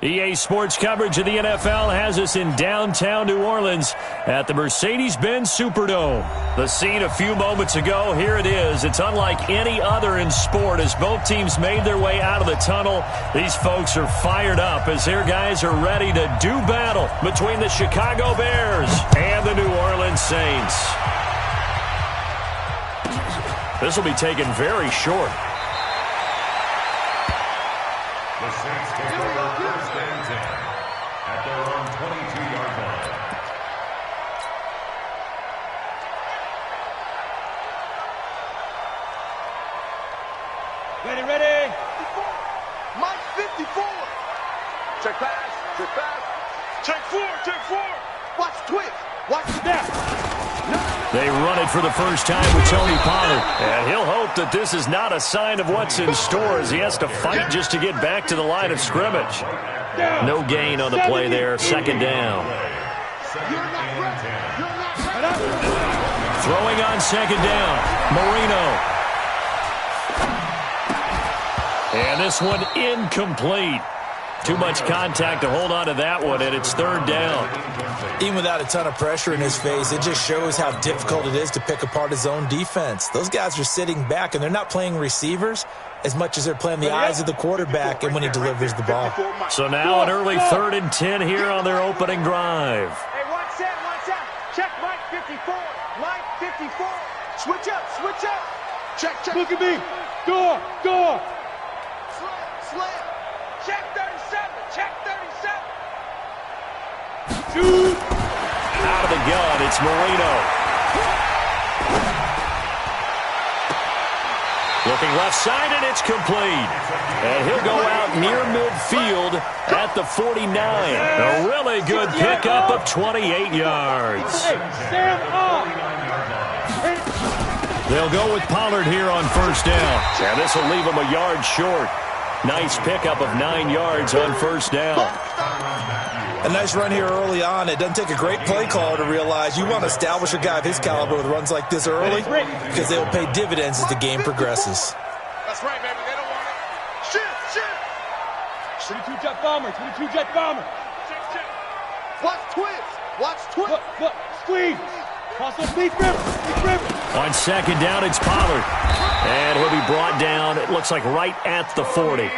EA Sports coverage of the NFL has us in downtown New Orleans at the Mercedes-Benz Superdome. The scene a few moments ago, here it is. It's unlike any other in sport as both teams made their way out of the tunnel. These folks are fired up as their guys are ready to do battle between the Chicago Bears and the New Orleans Saints. This will be taken very short. The Saints take over first and 10 at their own 22-yard line. Ready. Mike 54. Check pass. Check four. Watch twist. Watch snap. They run it for the first time with Tony Pollard. And he'll hope that this is not a sign of what's in store as he has to fight just to get back to the line of scrimmage. No gain on the play there. Second down. Throwing on second down. Marino. And this one incomplete. Too much contact to hold on to that one, and it's third down. Even without a ton of pressure in his face, it just shows how difficult it is to pick apart his own defense. Those guys are sitting back, and they're not playing receivers as much as they're playing the eyes of the quarterback and when he delivers the ball. So now an early 3rd and 10 here on their opening drive. Hey, watch out. Check Mike 54. Mike 54. Switch up. Check. Look at me. Door. Slam. Check 37. Shoot. Out of the gun, it's Marino. Looking left side, and it's complete. And he'll go out near midfield at the 49. A really good pickup of 28 yards. Stand up. They'll go with Pollard here on first down. And this will leave him a yard short. Nice pickup of 9 yards on first down. A nice run here early on. It doesn't take a great play caller to realize you want to establish a guy of his caliber with runs like this early because they will pay dividends as the game progresses. That's right, baby. They don't want it. Shit. 22-jet bomber. Check. Watch twist. Look. Squeeze. Cross up deep river. On second down, it's Pollard. And he'll be brought down, it looks like right at the 40.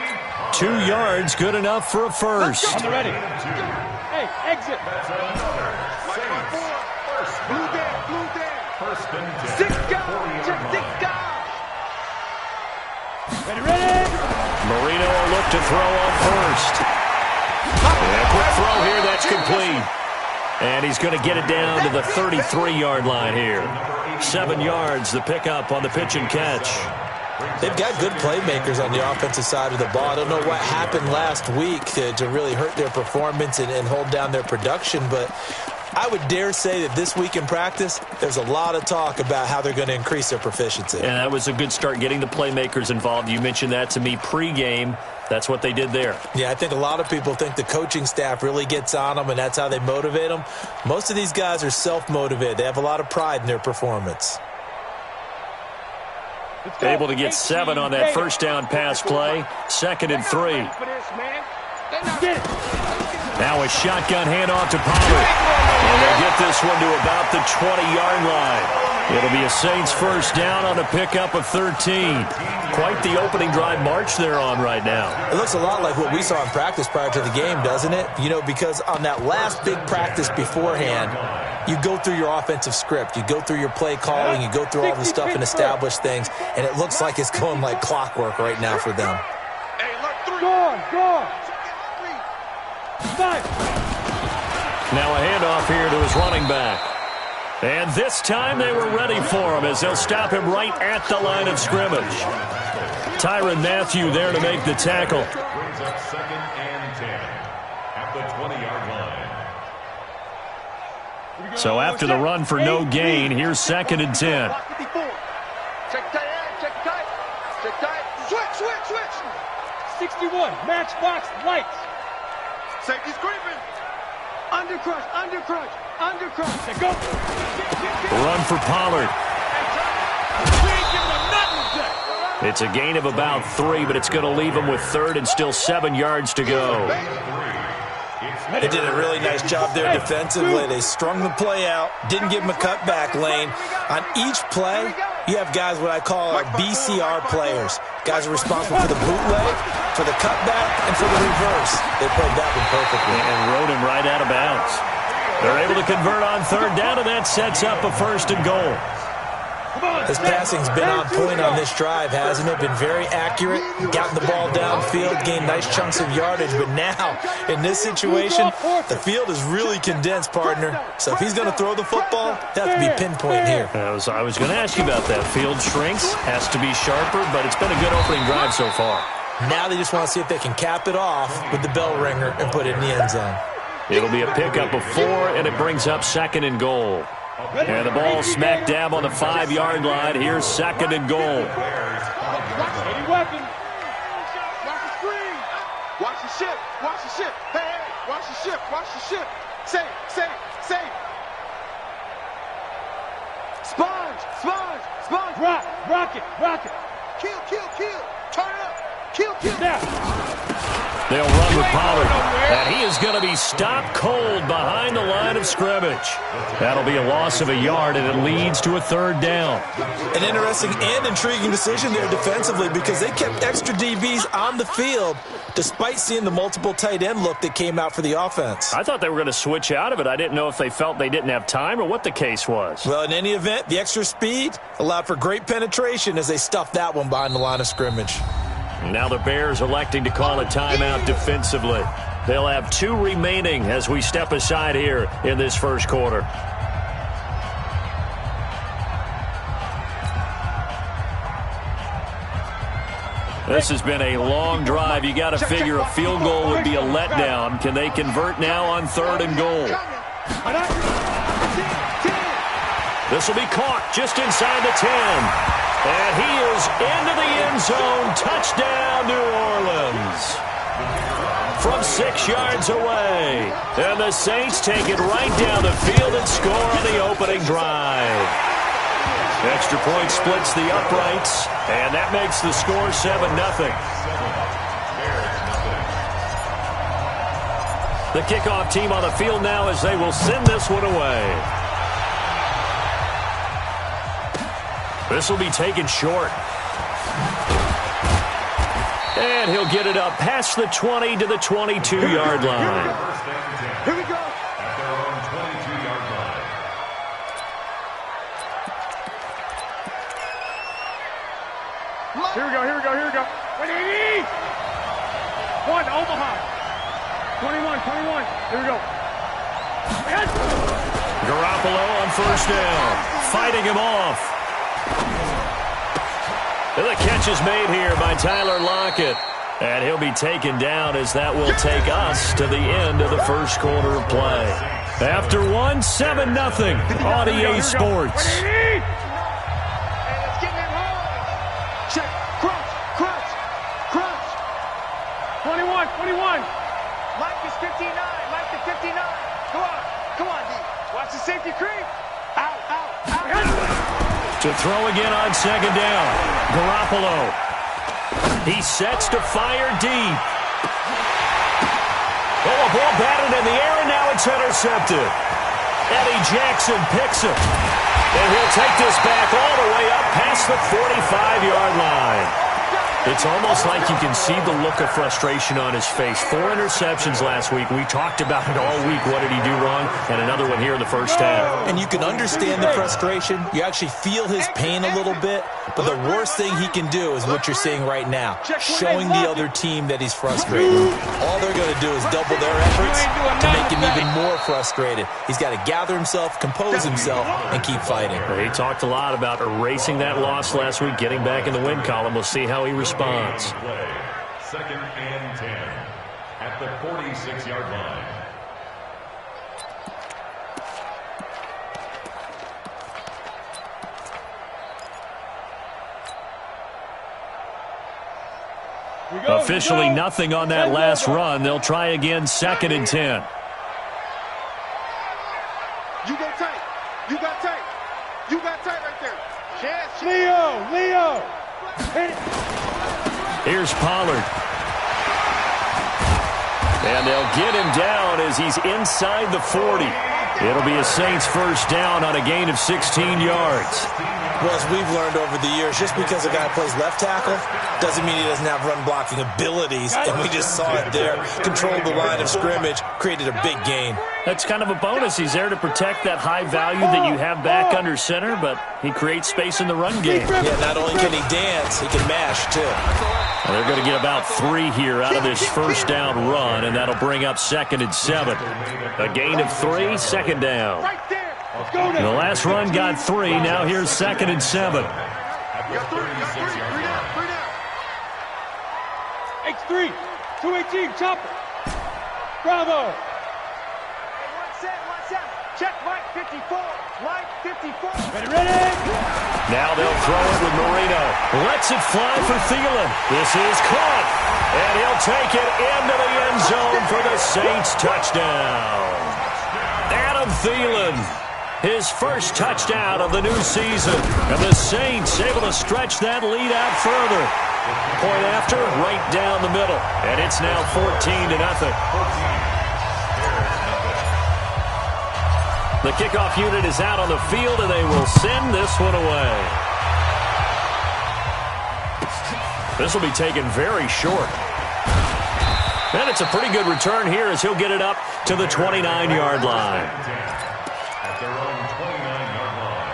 2 yards, good enough for a first. On the ready. Hey, exit. Blue down. First and 10. 6 guys. Check 6 guys. Ready. Marino will look to throw on first. And a quick throw here, that's complete. And he's going to get it down to the 33-yard line here. 7 yards, the pickup on the pitch and catch. They've got good playmakers on the offensive side of the ball. I don't know what happened last week to really hurt their performance and hold down their production, but I would dare say that this week in practice, there's a lot of talk about how they're going to increase their proficiency. And that was a good start getting the playmakers involved. You mentioned that to me pregame. That's what they did there. Yeah, I think a lot of people think the coaching staff really gets on them, and that's how they motivate them. Most of these guys are self-motivated. They have a lot of pride in their performance. Able to get 7 on that first down pass play. 2nd and 3. Now a shotgun handoff to Pollard. And they'll get this one to about the 20-yard line. It'll be a Saints first down on a pickup of 13. Quite the opening drive march they're on right now. It looks a lot like what we saw in practice prior to the game, doesn't it? You know, because on that last big practice beforehand, you go through your offensive script. You go through your play calling. You go through all the stuff and establish things. And it looks like it's going like clockwork right now for them. Go. Now a handoff here to his running back. And this time they were ready for him as they'll stop him right at the line of scrimmage. Tyrann Mathieu there to make the tackle. Brings up 2nd and 10 at the 20-yard line. So after the run for no gain, here's 2nd and 10. Check tight. Switch. 61. Matchbox lights. Safety's creeping. Undercrush. They go. Run for Pollard. It's a gain of about 3, but it's going to leave him with 3rd and still 7 yards to go. They did a really nice job there defensively. They strung the play out, didn't give him a cutback lane. On each play, you have guys what I call our BCR players. Guys are responsible for the bootleg, for the cutback, and for the reverse. They played that one perfectly. And rode him right out of bounds. They're able to convert on third down, and that sets up a 1st and goal. His passing's been on point on this drive, hasn't it? Been very accurate, gotten the ball downfield, gained nice chunks of yardage. But now, in this situation, the field is really condensed, partner. So if he's going to throw the football, he'll have to be pinpoint here. I was going to ask you about that. Field shrinks, has to be sharper, but it's been a good opening drive so far. Now they just want to see if they can cap it off with the bell ringer and put it in the end zone. It'll be a pickup of 4, and it brings up 2nd and goal. And the ball smack dab on the 5-yard line. Here's 2nd and goal. Any weapon. Watch the screen. Watch the ship. Watch the ship. Hey, hey. Watch the ship. Watch the ship. Safe. Sponge. Rock it. Kill. Turn it up. Kill. Now. They'll run with Pollard, and he is going to be stopped cold behind the line of scrimmage. That'll be a loss of a yard, and it leads to a 3rd down. An interesting and intriguing decision there defensively because they kept extra DBs on the field despite seeing the multiple tight end look that came out for the offense. I thought they were going to switch out of it. I didn't know if they felt they didn't have time or what the case was. Well, in any event, the extra speed allowed for great penetration as they stuffed that one behind the line of scrimmage. Now the Bears electing to call a timeout defensively. They'll have 2 remaining as we step aside here in this 1st quarter. This has been a long drive. You got to figure a field goal would be a letdown. Can they convert now on 3rd and goal? This will be caught just inside the 10. And he is into the end zone. Touchdown, New Orleans. From 6 yards away. And the Saints take it right down the field and score on the opening drive. Extra point splits the uprights, and that makes the score 7-0. The kickoff team on the field now as they will send this one away. This will be taken short. And he'll get it up past the 20 to the 22-yard line. Here we go. At their own 22-yard line. Here we go. Wait. 1, Omaha. 21. Here we go. Garoppolo on 1st down. Fighting him off. And the catch is made here by Tyler Lockett. And he'll be taken down as that will take us to the end of the 1st quarter of play. After 1, 7-0 on EA Sports. And it's getting it hard. Check. Crunch. 21. Mike is 59. Come on, D. Watch the safety creep. Out. To throw again on 2nd down. Garoppolo. He sets to fire deep. Oh, a ball batted in the air, and now it's intercepted. Eddie Jackson picks it. And he'll take this back all the way up past the 45-yard line. It's almost like you can see the look of frustration on his face. 4 interceptions last week. We talked about it all week. What did he do wrong? And another one here in the 1st half. And you can understand the frustration. You actually feel his pain a little bit. But the worst thing he can do is what you're seeing right now, showing the other team that he's frustrated. All they're going to do is double their efforts to make him even more frustrated. He's got to gather himself, compose himself, and keep fighting. He talked a lot about erasing that loss last week, getting back in the win column. We'll see how he responds. 2nd and 10 at the 46-yard line. Officially nothing on that last run. They'll try again 2nd and 10. You go tight. You got tight right there. Chance. Leo. Hit it. Here's Pollard. And they'll get him down as he's inside the 40. It'll be a Saints first down on a gain of 16 yards. Well, as we've learned over the years, just because a guy plays left tackle doesn't mean he doesn't have run-blocking abilities, and we just saw it there. Controlled the line of scrimmage, created a big gain. That's kind of a bonus. He's there to protect that high value that you have back under center, but he creates space in the run game. Yeah, not only can he dance, he can mash, too. Well, they're going to get about 3 here out of this first down run, and that'll bring up 2nd and 7. A gain of 3, 2nd down. The last run got 3. Now here's 2nd and 7. X3, 218, chopper. Bravo. One set. Check Mike 54. Mike 54. Ready. Now they'll throw it with Marino. Lets it fly for Thielen. This is caught. And he'll take it into the end zone for the Saints touchdown. Adam Thielen. His first touchdown of the new season. And the Saints able to stretch that lead out further. Point after, right down the middle. And it's now 14-0. The kickoff unit is out on the field, and they will send this one away. This will be taken very short. And it's a pretty good return here as he'll get it up to the 29-yard line. At their own 29-yard line.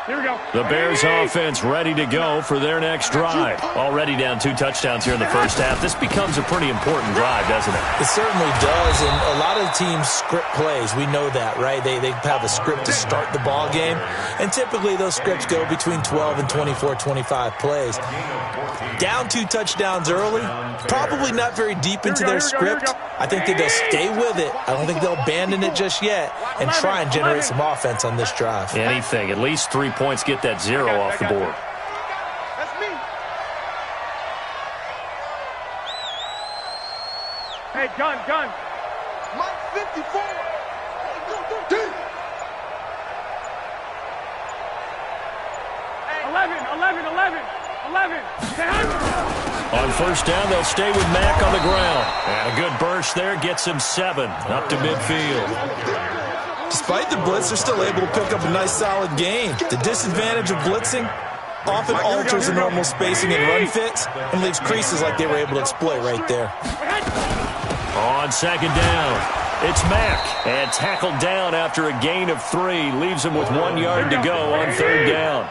Here we go. The Bears offense ready to go for their next drive. Already down 2 touchdowns here in the first half. This becomes a pretty important drive, doesn't it? It certainly does, and a lot of teams script plays. We know that, right? They have a script to start the ball game, and typically those scripts go between 12 and 24, 25 plays. Down 2 touchdowns early, probably not very deep into their script. I think that they'll stay with it. I don't think they'll abandon it just yet and try and generate some offense on this drive. Anything. At least 3 points, get that 0 off the board. That's me. Hey, gun. Mike 54. Hey, 11. On first down, they'll stay with Mack on the ground. And a good burst there gets him 7 up to midfield. Despite the blitz, they're still able to pick up a nice solid gain. The disadvantage of blitzing often alters the normal spacing and run fits and leaves creases like they were able to exploit right there. On second down, it's Mack. And tackled down after a gain of 3. Leaves him with 1 yard to go on third down.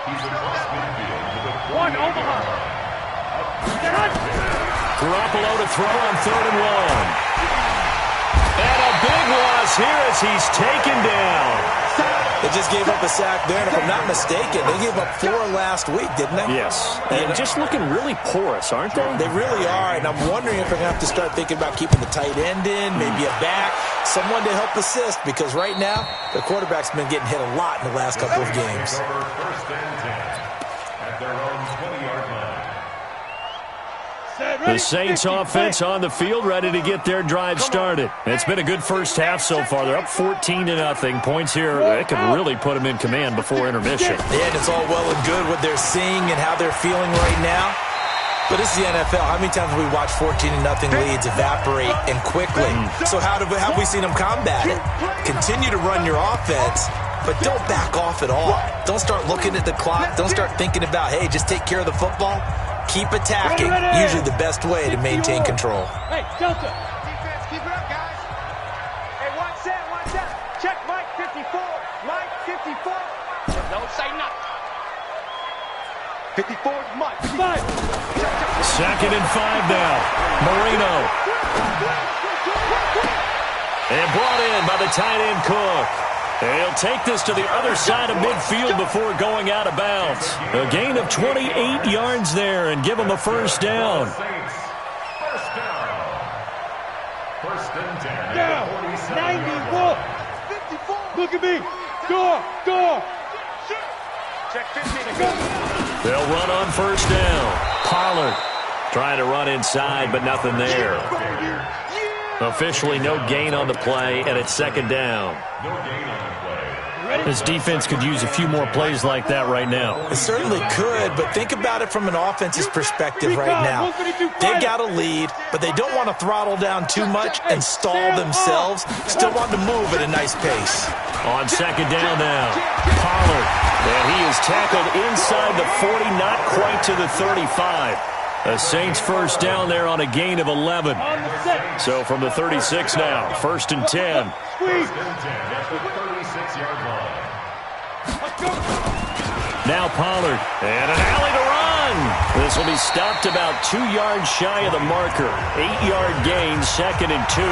He's across midfield to the 1, Omaha. Garoppolo to throw on 3rd and 1. And a big loss here as he's taken down. They just gave up a sack there, and if I'm not mistaken, they gave up 4 last week, didn't they? Yes. And just looking really porous, aren't they? They really are, and I'm wondering if they're going to have to start thinking about keeping the tight end in, maybe a back, someone to help assist, because right now, the quarterback's been getting hit a lot in the last couple of games. first and 10 at their own 20-yard line. The Saints offense on the field ready to get their drive started. It's been a good first half so far. They're up 14-0. Points here, that could really put them in command before intermission. Yeah, and it's all well and good what they're seeing and how they're feeling right now. But this is the NFL. How many times have we watched 14-0 leads evaporate and quickly? So how have we seen them combat it? Continue to run your offense, but don't back off at all. Don't start looking at the clock. Don't start thinking about, hey, just take care of the football. Keep attacking. Usually the best way to maintain control. Hey, Delta. defense, keep it up, guys. Hey, one set. Check Mike 54. Mike 54. Don't say nothing. 54 is Mike. 5. 2nd and 5 now. Marino. And brought in by the tight end Cook. He'll take this to the other side of midfield before going out of bounds. A gain of 28 yards there and give him a first down. First down. First and 10 Down. at the 47. 91. 54. Look at me. Door. Check 15. They'll run on first down. Pollard trying to run inside, but nothing there. Officially no gain on the play, and it's 2nd down. No gain on the play. This defense could use a few more plays like that right now. It certainly could, but think about it from an offense's perspective right now. They've got a lead, but they don't want to throttle down too much and stall themselves. Still want to move at a nice pace. On second down now, Pollard. And he is tackled inside the 40, not quite to the 35. The Saints first down there on a gain of 11. So from the 36 now, 1st and 10. First and 10 at the 36-yard line. Now Pollard, and an alley to run. This will be stopped about 2 yards shy of the marker. 8-yard gain, 2nd and 2.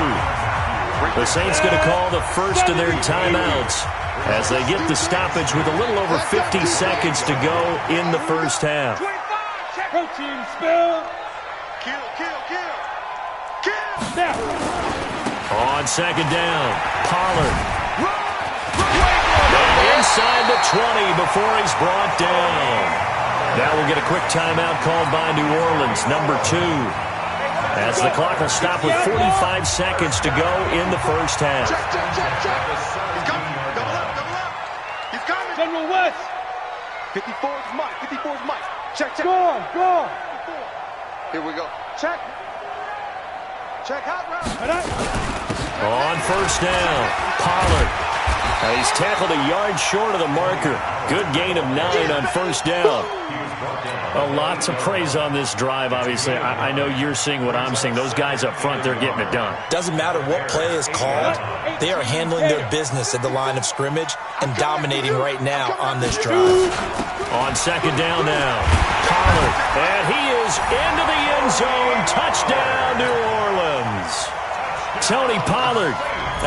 The Saints going to call the first of their timeouts as they get the stoppage with a little over 50 seconds to go in the first half. Protein spill. Kill. On second down, Pollard. And inside the 20 before he's brought down. Now we'll get a quick timeout called by New Orleans, number 2. As the clock will stop with 45 seconds to go in the first half. He's coming. Double up. He's coming. General West. 54's Mike. Check. Go. Here we go. Check hot route. On first down, Pollard. He's tackled a yard short of the marker. Good gain of 9 on first down. Lots of praise on this drive, obviously. I know you're seeing what I'm seeing. Those guys up front, they're getting it done. Doesn't matter what play is called. They are handling their business at the line of scrimmage and dominating right now on this drive. On second down now, Pollard. And he is into the end zone. Touchdown, New Orleans. Tony Pollard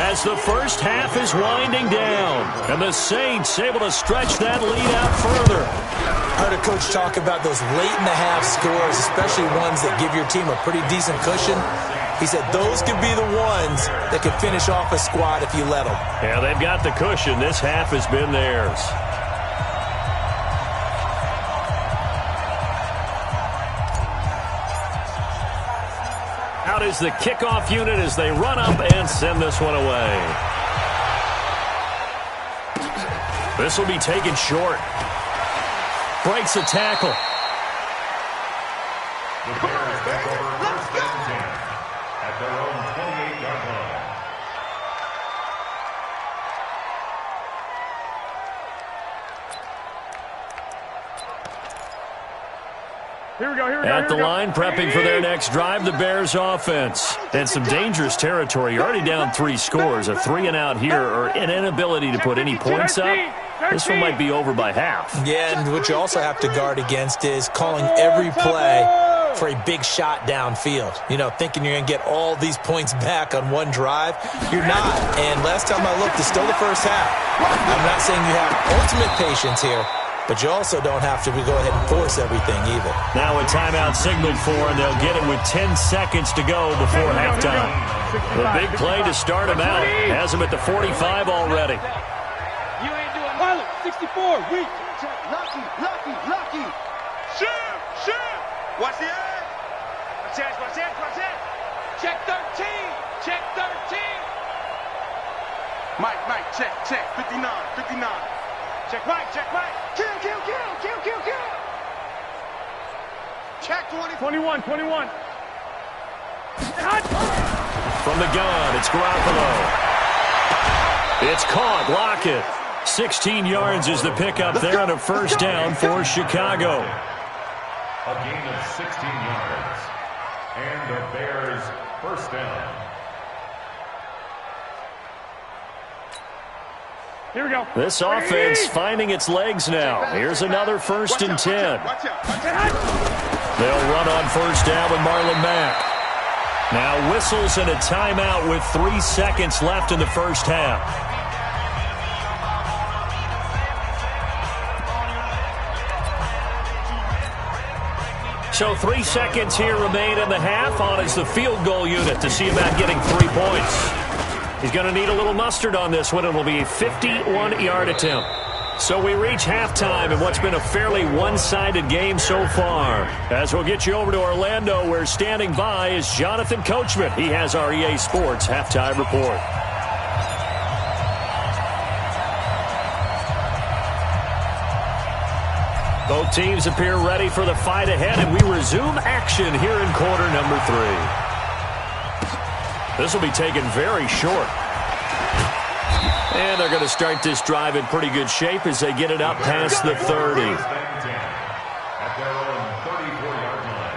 as the first half is winding down. And the Saints able to stretch that lead out further. I heard a coach talk about those late-in-the-half scores, especially ones that give your team a pretty decent cushion. He said those could be the ones that could finish off a squad if you let them. Yeah, they've got the cushion. This half has been theirs. Out is the kickoff unit as they run up and send this one away. This will be taken short. Breaks a tackle. The Bears take over first and 10 at their own 28-yard line. Here we go. At the line, prepping for their next drive, the Bears offense. And some dangerous territory. You're already down 3 scores. A 3-and-out here, or an inability to put any points up. This one might be over by half. Yeah, and what you also have to guard against is calling every play for a big shot downfield. You know, thinking you're going to get all these points back on one drive. You're not. And last time I looked, it's still the first half. I'm not saying you have ultimate patience here, but you also don't have to go ahead and force everything either. Now a timeout signaled for, and they'll get it with 10 seconds to go before halftime. The big play to start him out. Has him at the 45 already. You ain't doing pilot. 64. Weak. Lucky. Shoot. Watch the edge. Watch it. Check 13. Mike, check. 59. Check Mike. Kill. Check 20. 21. From the gun, it's Garoppolo. It's caught. Lockett. 16 yards is the pickup there on a first down for Chicago. A gain of 16 yards. And the Bears first down. Here we go. This offense finding its legs now. Here's another 1st and 10. Watch out. They'll run on first down with Marlon Mack. Now whistles and a timeout with 3 seconds left in the first half. So 3 seconds here remain in the half. On is the field goal unit to see about getting 3 points. He's going to need a little mustard on this one. It'll be a 51-yard attempt. So we reach halftime in what's been a fairly one-sided game so far. As we'll get you over to Orlando, where standing by is Jonathan Coachman. He has our EA Sports halftime report. Both teams appear ready for the fight ahead, and we resume action here in quarter number 3. This will be taken very short. And they're going to start this drive in pretty good shape as they get it up past the 30. At their own 34-yard line.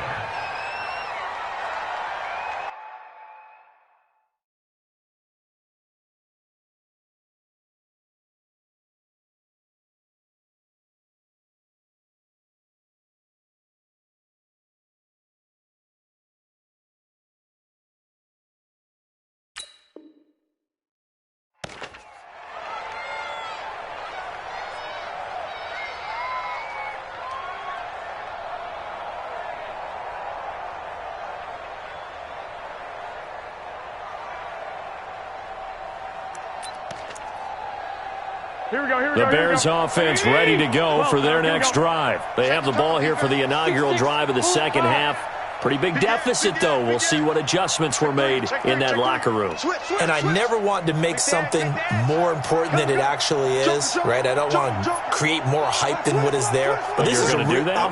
The Bears offense ready to go for their next drive. They have the ball here for the inaugural drive of the second half. Pretty big deficit, though. We'll see what adjustments were made in that locker room. And I never want to make something more important than it actually is, right? I don't want to create more hype than what is there. But this is I'm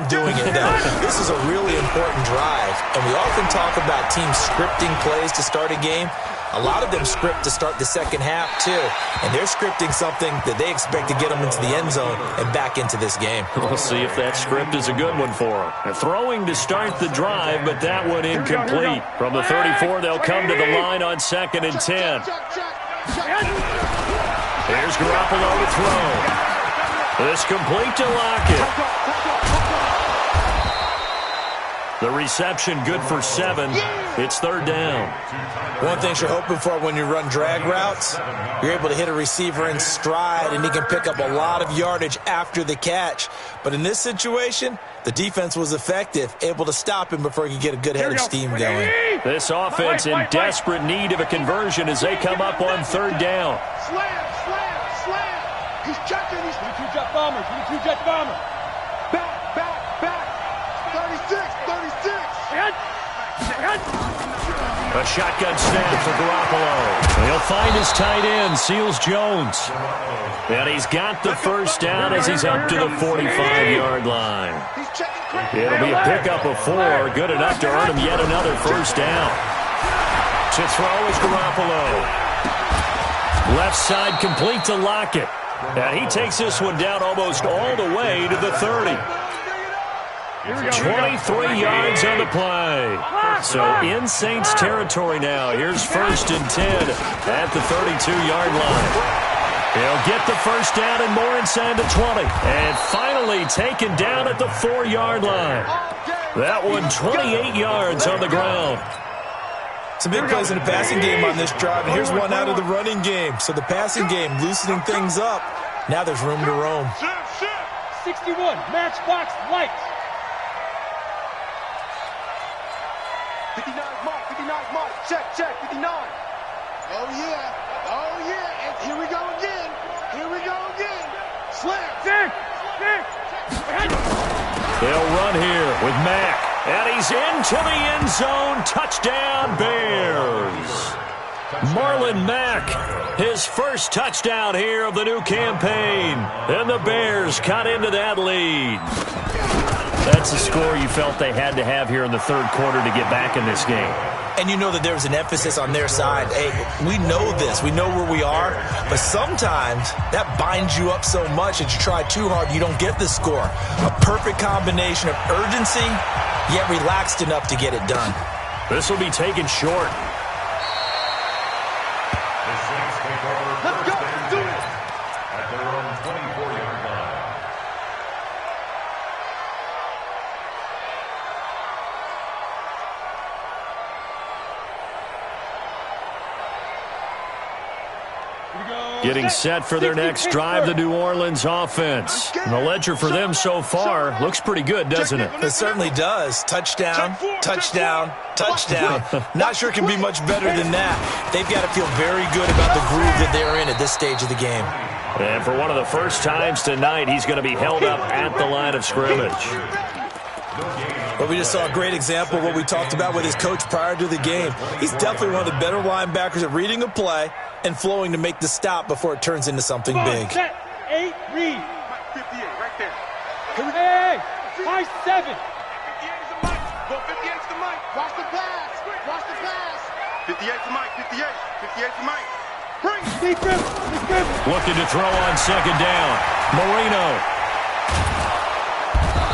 doing it, though. This is a really important drive. And we often talk about teams scripting plays to start a game. A lot of them script to start the second half, too. And they're scripting something that they expect to get them into the end zone and back into this game. We'll see if that script is a good one for them. They're throwing to start the drive, but that one incomplete. From the 34, they'll come to the line on 2nd and 10. Here's Garoppolo to throw. This complete to Lockett. The reception good for 7. It's 3rd down. One thing you're hoping for when you run drag routes, you're able to hit a receiver in stride, and he can pick up a lot of yardage after the catch. But in this situation, the defense was effective, able to stop him before he could get a good head of steam going. This offense in desperate need of a conversion as they come up on 3rd down. Slam. He's checking. He's 22-jet bomber. 22-jet bomber. Back. 36. A shotgun snap for Garoppolo. He'll find his tight end, Seals Jones. And he's got the first down as he's up to the 45-yard line. It'll be a pickup of 4, good enough to earn him yet another first down. To throw is Garoppolo. Left side complete to Lockett. And he takes this one down almost all the way to the 30. 23 yards on the play. So in Saints territory now. Here's 1st and 10 at the 32-yard line. He'll get the first down and more inside the 20. And finally taken down at the 4-yard line. That one 28 yards on the ground. Some big plays in the passing game on this drive. And here's one out of the running game. So the passing game loosening things up. Now there's room to roam. 61, matchbox lights. 59 mark, check, 59. Oh yeah, and here we go again. Slam. They'll run here with Mack, and he's into the end zone. Touchdown, Bears. Marlon Mack, his first touchdown here of the new campaign, and the Bears cut into that lead. That's a score you felt they had to have here in the 3rd quarter to get back in this game. And you know that there was an emphasis on their side. Hey, we know this. We know where we are. But sometimes that binds you up so much that you try too hard, you don't get the score. A perfect combination of urgency, yet relaxed enough to get it done. This will be taken short. The Saints take over first and 10 at their own 24-yard line. Getting set for their next drive, the New Orleans offense. And the ledger for them so far looks pretty good, doesn't it? It certainly does. Touchdown. Not sure it can be much better than that. They've got to feel very good about the groove that they're in at this stage of the game. And for one of the first times tonight, he's going to be held up at the line of scrimmage. But we just saw a great example of what we talked about with his coach prior to the game. He's definitely one of the better linebackers at reading a play and flowing to make the stop before it turns into something big. Set, 8, read. 58, right there. Hey! 5-7. 58 is the mic. Go 58 is the mic. Watch the pass. Watch the pass. 58 is the mic. 58. 58 is the mic. Bring it. Deep grip. Looking to throw on second down. Marino.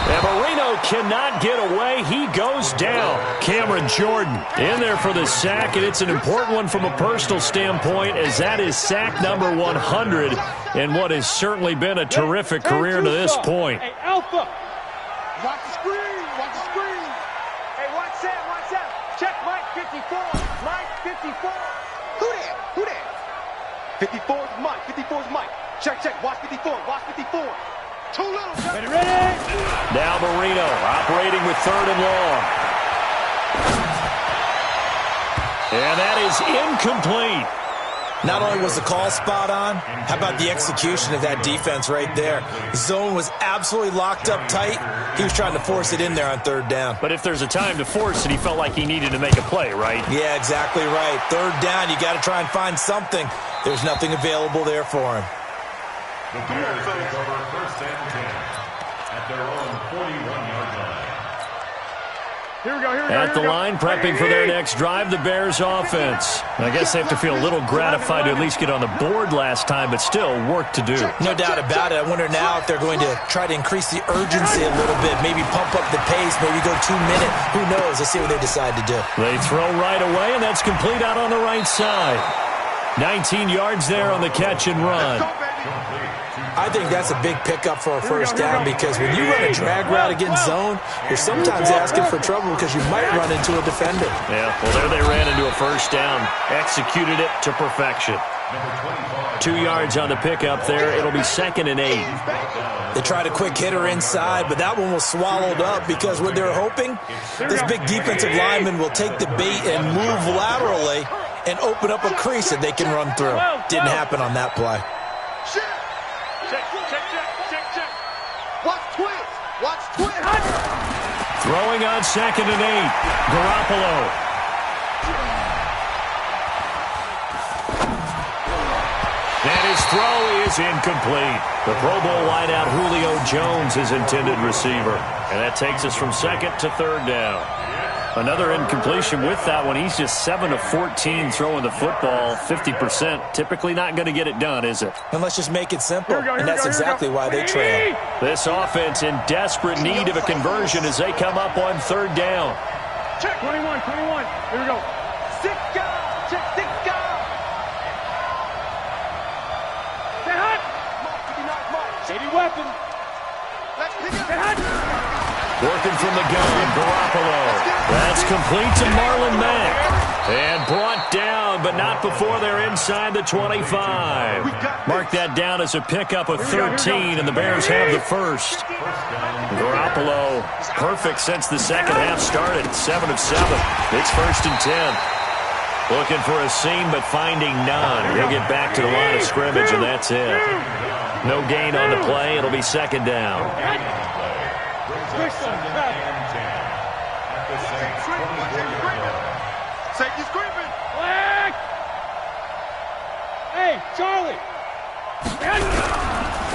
And Marino cannot get away. He goes down. Cameron Jordan in there for the sack, and it's an important one from a personal standpoint, as that is sack number 100 in what has certainly been a terrific career to this point. Hey, Alpha. Watch the screen. Watch the screen. Hey, watch that. Watch that. Check Mike 54. Mike 54. Who there? Who there? 54 is Mike. 54 is Mike. Check. Watch 54. Watch 54. Too little. Ready. Now Marino operating with third and long. And that is incomplete. Not only was the call spot on, how about the execution of that defense right there? Zone was absolutely locked up tight. He was trying to force it in there on third down. But if there's a time to force it, he felt like he needed to make a play, right? Yeah, exactly right. Third down, you got to try and find something. There's nothing available there for him. The Bears take over first and 10 at their own 41-yard line. Here we go. At the line, prepping for their next drive, the Bears offense. I guess they have to feel a little gratified to at least get on the board last time, but still work to do. No doubt about it. I wonder now if they're going to try to increase the urgency a little bit, maybe pump up the pace, maybe go 2 minute. Who knows? Let's see what they decide to do. They throw right away, and that's complete out on the right side. 19 yards there on the catch and run. I think that's a big pickup for a first down, because when you run a drag route against zone, you're sometimes asking for trouble because you might run into a defender. Yeah, well, there they ran into a first down. Executed it to perfection. 2 yards on the pickup there. It'll be 2nd and 8. They tried a quick hitter inside, but that one was swallowed up because what they're hoping, this big defensive lineman will take the bait and move laterally and open up a crease that they can run through. Didn't happen on that play. Check. Watch twins. Watch twins. Throwing on 2nd and 8. Garoppolo. And his throw is incomplete. The Pro Bowl wideout Julio Jones, his intended receiver. And that takes us from 2nd to 3rd down. Another incompletion with that one. He's just 7 of 14 throwing the football, 50%. Typically not going to get it done, is it? And let's just make it simple, and that's exactly why they trail. This offense in desperate need of a conversion as they come up on 3rd down. Check. 21. Here we go. Six guys. Check 6 guys. Stay hot. Shady weapon. Let's pick it Stay up. hot. Working from the gun, Garoppolo. That's complete to Marlon Mack. And brought down, but not before they're inside the 25. Mark that down as a pickup of 13, and the Bears have the first. Garoppolo, perfect since the second half started. 7 of 7. It's 1st and 10. Looking for a seam, but finding none. He'll get back to the line of scrimmage, and that's it. No gain on the play. It'll be 2nd down. Safety's creeping. Black. Hey, Charlie.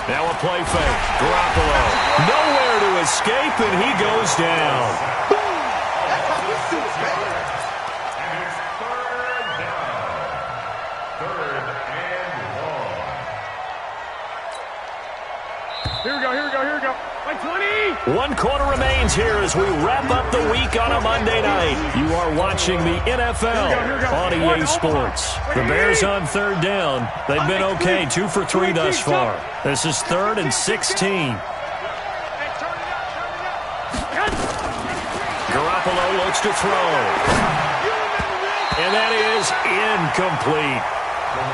Now a play fake. Garoppolo. Nowhere to escape, and he goes down. That's how we do it, baby. And it's 3rd down. 3rd and long. Here we go. By 20. 1 quarter remains here as we wrap up the week on a Monday night. You are watching the NFL on EA Sports. The Bears on 3rd down. They've been okay, 2 for 3 thus far. This is 3rd and 16. Garoppolo looks to throw. And that is incomplete.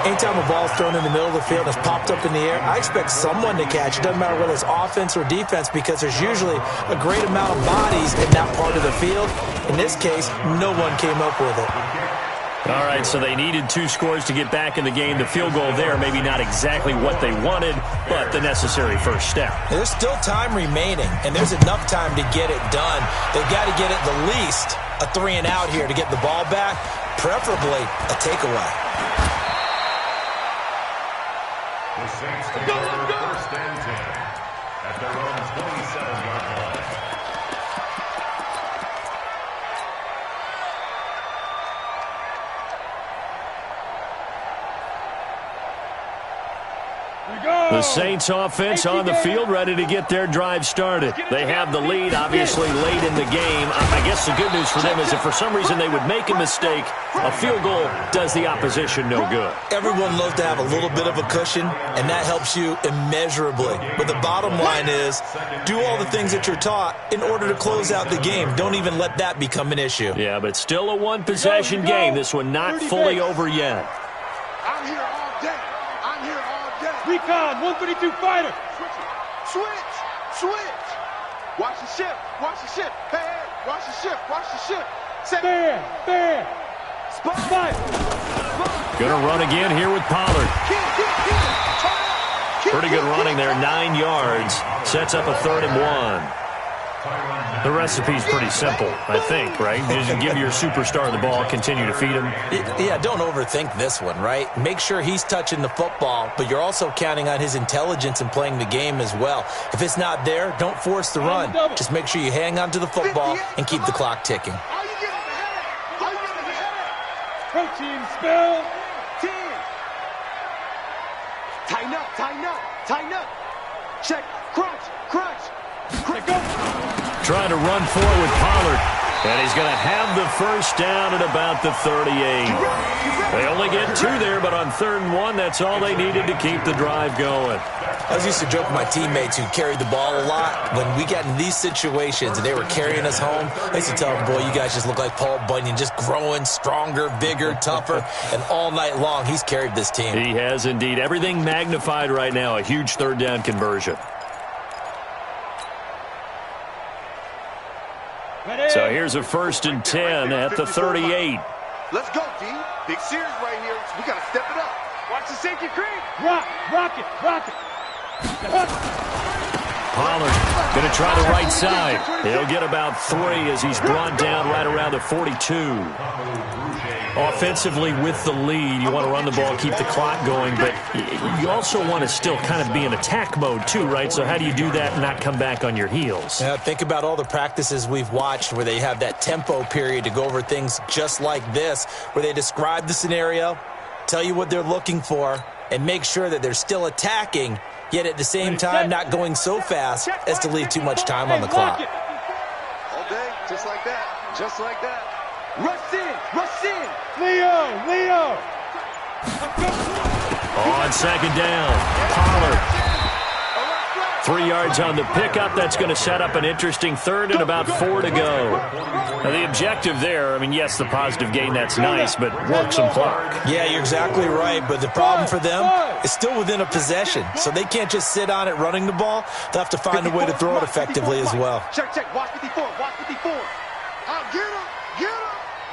Anytime a ball's thrown in the middle of the field and it's popped up in the air, I expect someone to catch. It doesn't matter whether it's offense or defense, because there's usually a great amount of bodies in that part of the field. In this case, no one came up with it. All right, so they needed 2 scores to get back in the game. The field goal there, maybe not exactly what they wanted, but the necessary first step. There's still time remaining, and there's enough time to get it done. They've got to get at the least a 3 and out here to get the ball back, preferably a takeaway. The Saints take over 1st and 10 at their own 27-yard line. The Saints offense on the field, ready to get their drive started. They have the lead, obviously, late in the game. I guess the good news for them is if for some reason they would make a mistake, a field goal does the opposition no good. Everyone loves to have a little bit of a cushion, and that helps you immeasurably. But the bottom line is, do all the things that you're taught in order to close out the game. Don't even let that become an issue. Yeah, but still a one-possession game. This one not fully over yet. I'm here all day. I'm here all day. Recon, 132 fighter. Switch. Watch the ship. Hey, watch the ship. Set. Fair. Spot. Gonna run again here with Pollard. Pretty good running there, 9 yards. Sets up a 3rd and 1. The recipe's pretty simple, I think, right? Just give your superstar the ball, continue to feed him. Yeah, don't overthink this one, right? Make sure he's touching the football, but you're also counting on his intelligence in playing the game as well. If it's not there, don't force the run. Just make sure you hang on to the football and keep the clock ticking. Protein spill. 10. Tighten up. Check. Crunch. Trying to run forward with Pollard. And he's going to have the first down at about the 38. They only get 2 there, but on 3rd and 1, that's all they needed to keep the drive going. I was used to joke with my teammates who carried the ball a lot. When we got in these situations and they were carrying us home, I used to tell them, boy, you guys just look like Paul Bunyan, just growing stronger, bigger, tougher. And all night long, he's carried this team. He has indeed. Everything magnified right now, a huge 3rd down conversion. So here's a 1st and 10 at the 38. Let's go, D. Big series right here. We got to step it up. Watch the safety creep. Rock it. Pollard going to try the right side. He'll get about 3 as he's brought down right around the 42. Offensively with the lead, you want to run the ball, keep the clock going, but you also want to still kind of be in attack mode too, right? So how do you do that and not come back on your heels? Yeah, think about all the practices we've watched where they have that tempo period to go over things just like this, where they describe the scenario, tell you what they're looking for, and make sure that they're still attacking, yet at the same time not going so fast as to leave too much time on the clock. All day, just like that. Rush in. Leo. On 2nd down, Pollard. 3 yards on the pickup. That's going to set up an interesting 3rd and about 4 to go. Now, the objective there, I mean, yes, the positive gain, that's nice, but work some clock. Yeah, you're exactly right, but the problem for them is still within a possession, so they can't just sit on it running the ball. They'll have to find a way to throw it effectively as well. Check. Watch 54.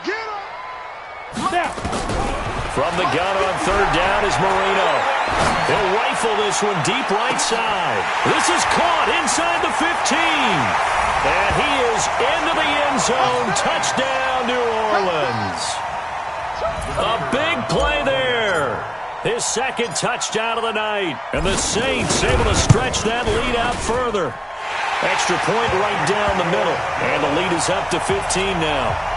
Get him. From the gun on 3rd down is Marino. He'll rifle this one deep right side. This is caught inside the 15. And he is into the end zone. Touchdown, New Orleans. A big play there. His 2nd touchdown of the night. And the Saints able to stretch that lead out further. Extra point right down the middle. And the lead is up to 15 now.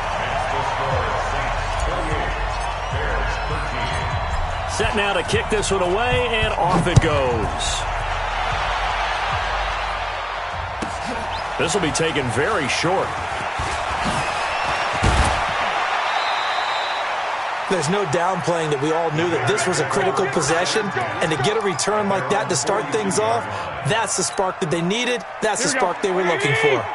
Set now to kick this one away, and off it goes. This will be taken very short. There's no downplaying that we all knew that this was a critical possession, and to get a return like that to start things off, that's the spark that they needed. That's the spark they were looking for.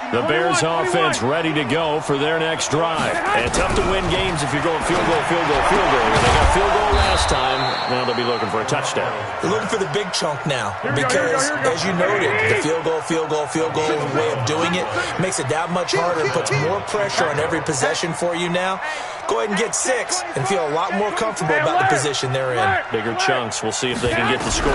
The Bears offense ready to go for their next drive. And it's tough to win games if you're going field goal. When they got field goal last time, now they'll be looking for a touchdown. They're looking for the big chunk now because, as you noted, the field goal way of doing it makes it that much harder and puts more pressure on every possession for you now. Go ahead and get 6 and feel a lot more comfortable about the position they're in. Bigger chunks. We'll see if they can get the score.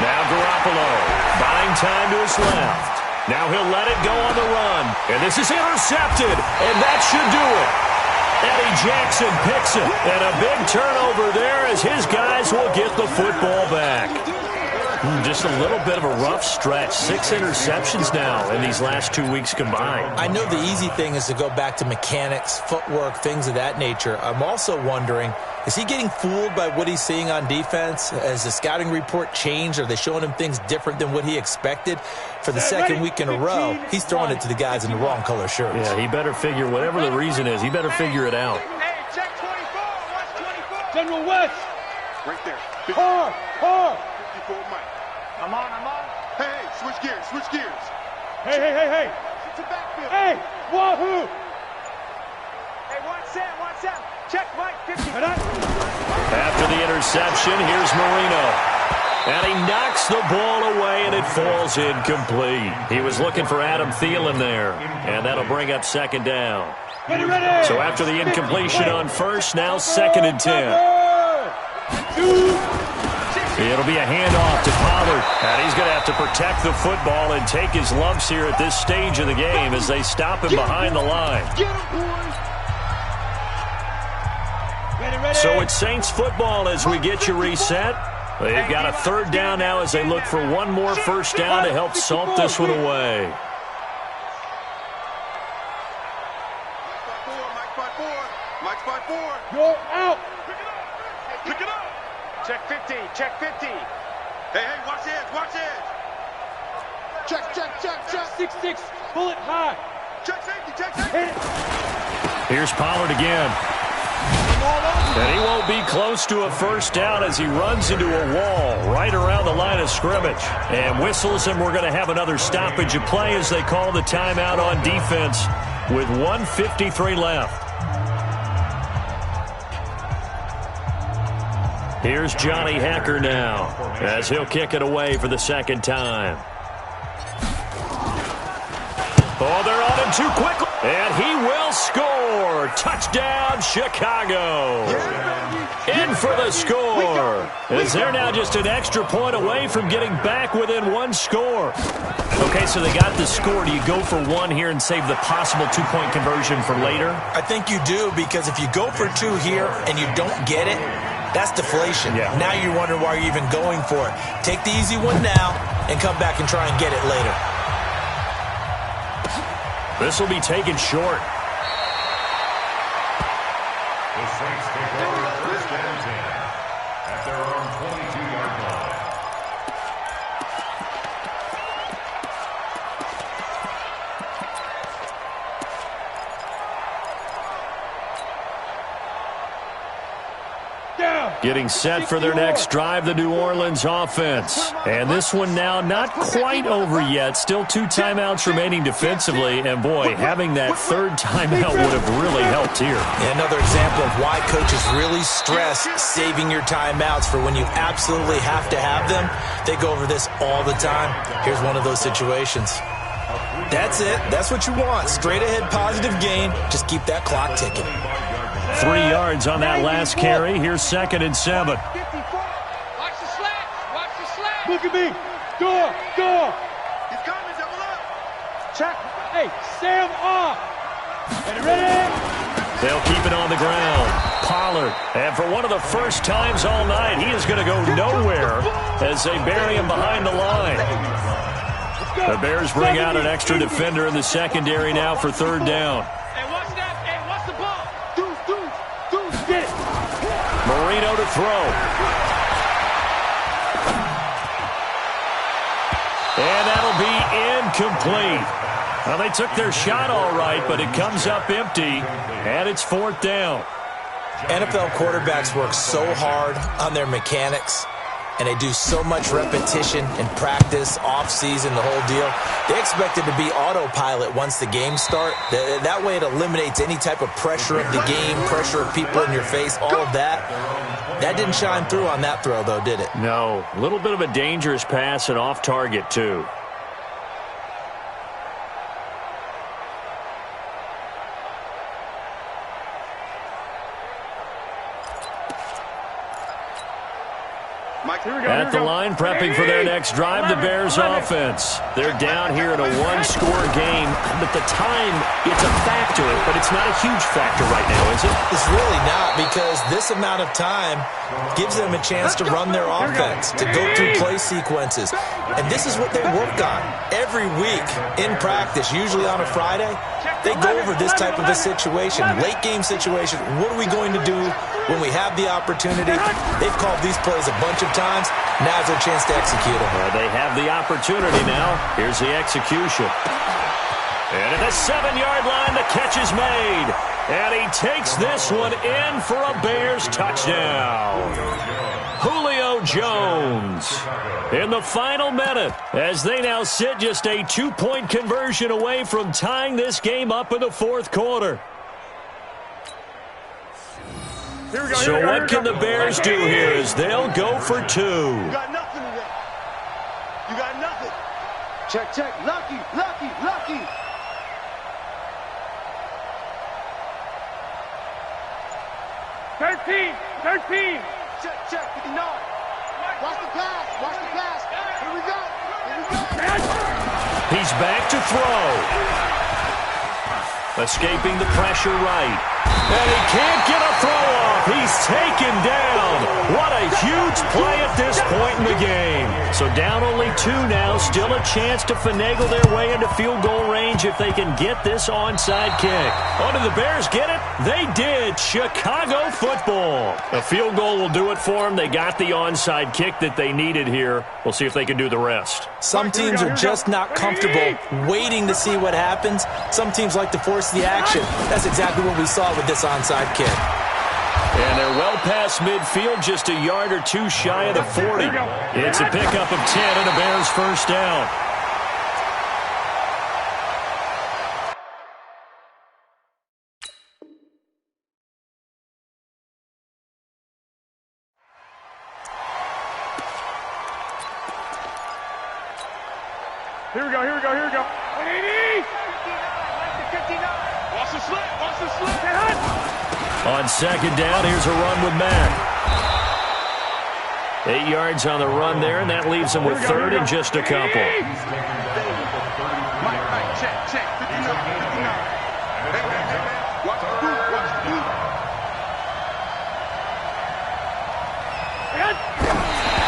Now Garoppolo buying time to his left. Now he'll let it go on the run. And this is intercepted. And that should do it. Eddie Jackson picks it. And a big turnover there as his guys will get the football back. Just a little bit of a rough stretch. 6 interceptions now in these last 2 weeks combined. I know the easy thing is to go back to mechanics, footwork, things of that nature. I'm also wondering, is he getting fooled by what he's seeing on defense? Has the scouting report changed? Are they showing him things different than what he expected? For the second week in a row, he's throwing it to the guys in the wrong color shirts. Yeah, he better figure, whatever the reason is, he better figure it out. Hey, check 24. Watch 24. General West. Right there. Hard. 54 Mike. I'm on. Hey, switch gears. Hey. It's a backfield. Hey, wahoo. Hey, watch Sam. Check Mike, 50. After the interception, here's Marino. And he knocks the ball away, and it falls incomplete. He was looking for Adam Thielen there, and that'll bring up second down. Ready. So after the incompletion on first, now 2nd and 10. It'll be a handoff to Pollard, and he's going to have to protect the football and take his lumps here at this stage of the game as they stop him behind the line. Get him, boys. Ready. So it's Saints football as we get you reset. They've got a 3rd down now as they look for one more first down to help salt this one away. Mike's by four. You're out. Pick it up. Check 50. Hey, watch edge. Check. 6'6", bullet high. Check safety. Hit it. Here's Pollard again. And he won't be close to a first down as he runs into a wall right around the line of scrimmage. And whistles, and we're going to have another stoppage of play as they call the timeout on defense with 1:53 left. Here's Johnny Hecker now as he'll kick it away for the 2nd time. Oh, they're on him too quickly. And he will score. Touchdown, Chicago. In for the score. As they're now just an extra point away from getting back within one score. Okay, so they got the score. Do you go for one here and save the possible 2-point conversion for later? I think you do, because if you go for 2 here and you don't get it, that's deflation. Yeah. Now you wonder why you're even going for it. Take the easy one now and come back and try and get it later. This will be taken short. The Saints take over 1st and 10 at their own 22-yard line. Getting set for their next drive, the New Orleans offense. And this one now not quite over yet. Still 2 timeouts remaining defensively. And, boy, having that 3rd timeout would have really helped here. Another example of why coaches really stress saving your timeouts for when you absolutely have to have them. They go over this all the time. Here's one of those situations. That's it. That's what you want. Straight ahead positive gain. Just keep that clock ticking. 3 yards on that last carry. Here's 2nd and 7. Watch the slats. Look at me. Door. He's coming, double up. Check. Hey, Sam off. Ready. They'll keep it on the ground. Pollard. And for one of the first times all night, he is going to go nowhere as they bury him behind the line. The Bears bring out an extra defender in the secondary now for 3rd down. Marino to throw. And that'll be incomplete. Well, they took their shot all right, but it comes up empty, and it's 4th down. NFL quarterbacks work so hard on their mechanics, and they do so much repetition and practice, off-season, the whole deal. They expect it to be autopilot once the games start. That way it eliminates any type of pressure of the game, pressure of people in your face, all of that. That didn't shine through on that throw, though, did it? No. A little bit of a dangerous pass and off target, too. At the line, prepping for their next drive, the Bears offense. They're down here in a one-score game, but the time, it's a factor, but it's not a huge factor right now, is it? It's really not, because this amount of time gives them a chance to run their offense, to go through play sequences. And this is what they work on every week in practice, usually on a Friday. They go over this type of a situation, late-game situation. What are we going to do when we have the opportunity? They've called these plays a bunch of times. Now's their chance to execute them. They have the opportunity now. Here's the execution. And at the 7-yard line, the catch is made. And he takes this one in for a Bears touchdown. Julio Jones in the final minute as they now sit just a 2-point conversion away from tying this game up in the fourth quarter. So what can the Bears do here as they'll go for two? You got nothing today. You got nothing. Check, check. Lucky, lucky, lucky. Thirteen. Check, check. 59. Watch the pass. Watch the pass. Here we go. Here we go. He's back to throw. Escaping the pressure right. And he can't get a throw off. He's taken down. What a huge play at this point in the game. So down only 2 now. Still a chance to finagle their way into field goal range if they can get this onside kick. Oh, did the Bears get it? They did. Chicago football. A field goal will do it for them. They got the onside kick that they needed here. We'll see if they can do the rest. Some teams are just not comfortable waiting to see what happens. Some teams like to force the action. That's exactly what we saw with this onside kick. And they're well past midfield, just a yard or 2 shy of the 40. It's a pickup of 10 and a Bears first down. Here we go. 180. 59. Watch the slip. On second down, here's a run with Matt. 8 yards on the run there, and that leaves them with third and just a couple. Mike, check. 59. Watch the boot.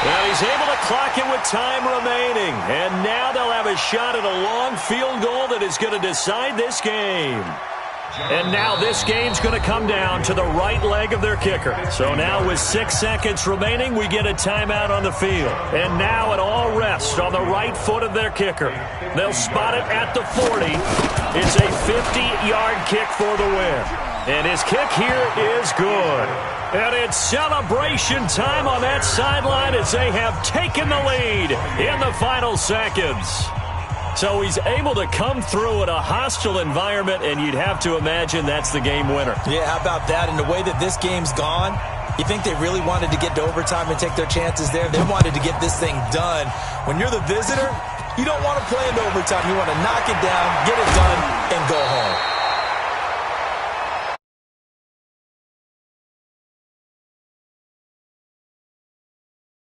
Well, he's able to clock it with time remaining. And now they'll have a shot at a long field goal that is going to decide this game. And now this game's going to come down to the right leg of their kicker. So now with 6 seconds remaining, we get a timeout on the field. And now it all rests on the right foot of their kicker. They'll spot it at the 40. It's a 50-yard kick for the win. And his kick here is good. And it's celebration time on that sideline as they have taken the lead in the final seconds. So he's able to come through in a hostile environment, and you'd have to imagine that's the game winner. Yeah, how about that? And the way that this game's gone, you think they really wanted to get to overtime and take their chances there? They wanted to get this thing done. When you're the visitor, you don't want to play into overtime. You want to knock it down, get it done, and go home.